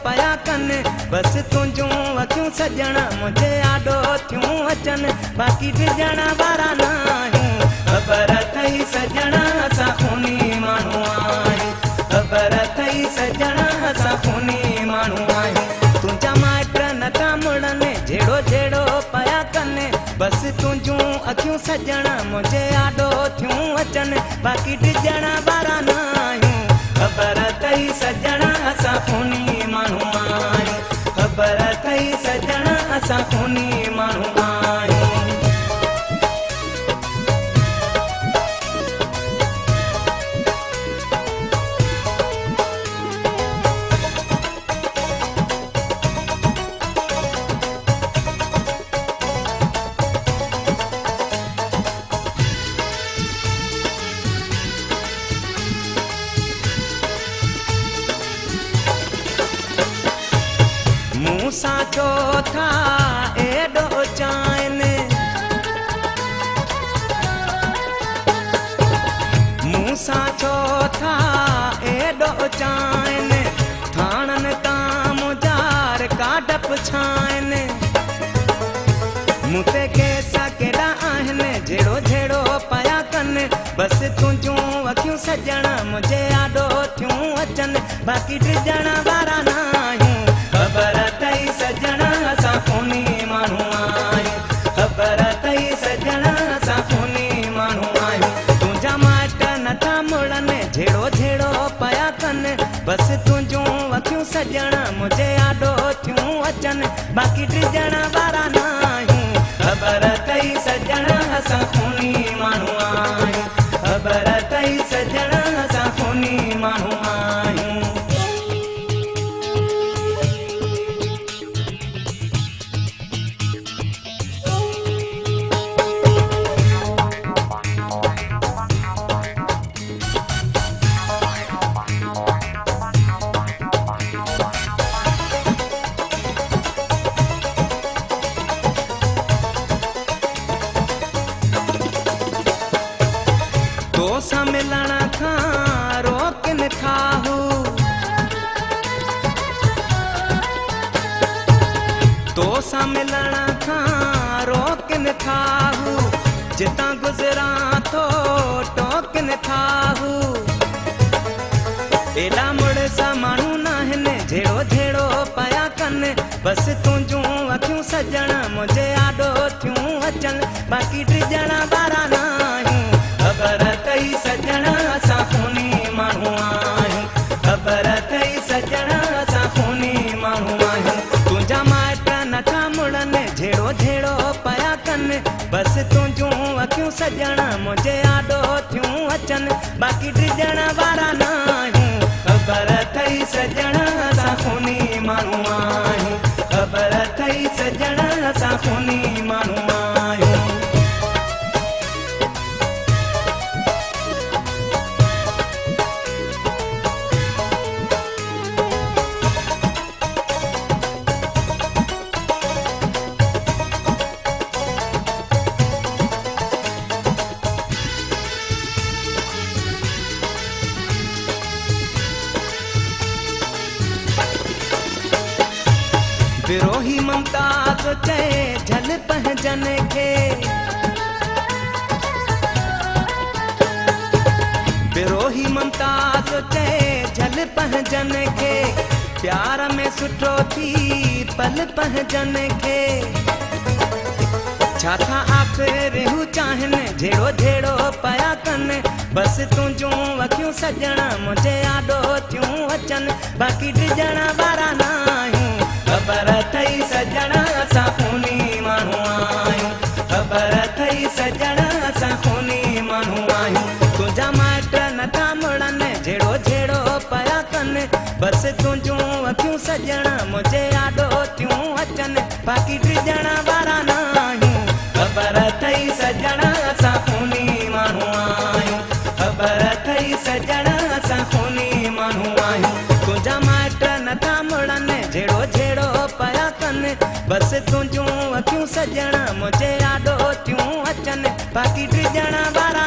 पया कन बस तुंहिंजूं अखियूं सजण मुंहिंजे आॾो थियूं अचनि बाक़ी ॾिजण वारा न आहियूं ख़बर अथई सजण असां खूनी माण्हू आहियूं ख़बर अथई सजण असां खूनी माण्हू आहियूं तुंहिंजा माइट नथा मुड़नि जहिड़ो जहिड़ो पया कनि बस तुंहिंजूं अखियूं सजण मुंहिंजे आॾो थियूं अचनि बाक़ी ॾिजण वारा न आहियूं ख़बर अथई सजण असां खूनी माण्हू आहियूं ख़बर अथई सजण असां खूनी माण्हू आहियूं मूंसां चौथा एॾो चाहिनि मूंसां चौथा एॾो चाहिनि थाणनि तां मुजार का डप छाइनि मूं ते केस केॾा आहिनि जहिड़ो जहिड़ो पया कनि बस तुंहिंजूं अखियूं सजण मुंहिंजे आॾो थियूं अचनि बाक़ी ॾिजण वारा न आहियूं ख़बर अथई सजण असां खूनी माण्हू आहियूं ख़बर अथई सजण असां खूनी माण्हू आहियूं तुंहिंजा माइट नथा मुड़नि जहिड़ो जहिड़ो पया कनि बस तुंहिंजूं अखियूं सजण मुंहिंजे आॾो थियूं अचनि बाक़ी ॾिजण वारा न आहियूं ख़बर अथई सजण असां खूनी माण्हू आहियूं ख़बर अथई सजण असां खूनी माण्हू आहियूं तोसां मिलण खां रोकनि था हू तोसां मिलण खां रोकनि था हू जितां गुज़रां थो टोकनि था हू एॾा मुड़िस माण्हू न आहिनि जहिड़ो जहिड़ो पया कनि बस तुंहिंजूं अखियूं सजण मुंहिंजे आॾो थियूं अचनि बाक़ी ॾिजण वारा न आहियूं ख़बर अथई सजण असां खूनी माण्हू आहियूं ख़बर अथई सजण असां खूनी माण्हू आहियूं तुंहिंजा माइट नथा मुड़नि जहिड़ो जहिड़ो पया कनि बस तुंहिंजूं अखियूं सजण मुंहिंजे आॾो थियूं अचनि बाक़ी ॾिजण वारा न आहियूं ख़बर अथई सजण असां खूनी माण्हू आहियूं ख़बर अथई सजण असां खूनी माण्हू आहियूं विरोही ममता तो चए झल पहजन खे विरोही ममता तो चए झल पहजन खे प्यार में सुठो थी पल पहजन खे छा था आख़िर हू चाहिनि जहिड़ो जहिड़ो पया कनि बस तुंहिंजूं अखियूं सजण मुंहिंजे आॾो थियूं अचनि बाक़ी ॾिजण वारा न आहियूं ख़बर अथई सजण असां खूनी माण्हू आहियूं ख़बर अथई सजण असां खूनी माण्हू आहियूं तुंहिंजा माइट नथा मुड़नि जहिड़ो जहिड़ो पया कनि बस तुंहिंजूं अखियूं सजण मुंहिंजे आॾो थियूं अचनि बाक़ी ॾिजण वारा न आहियूं ख़बर अथई सजण असां खूनी माण्हू आहियूं ख़बर अथई सजण असां खूनी माण्हू आहियूं तुंहिंजा माइट नथा मुड़नि जहिड़ो जहिड़ो पया कनि बस तुंहिंजूं अखियूं सजण मुंहिंजे आॾो थियूं अचनि बाक़ी ॾिजण वारा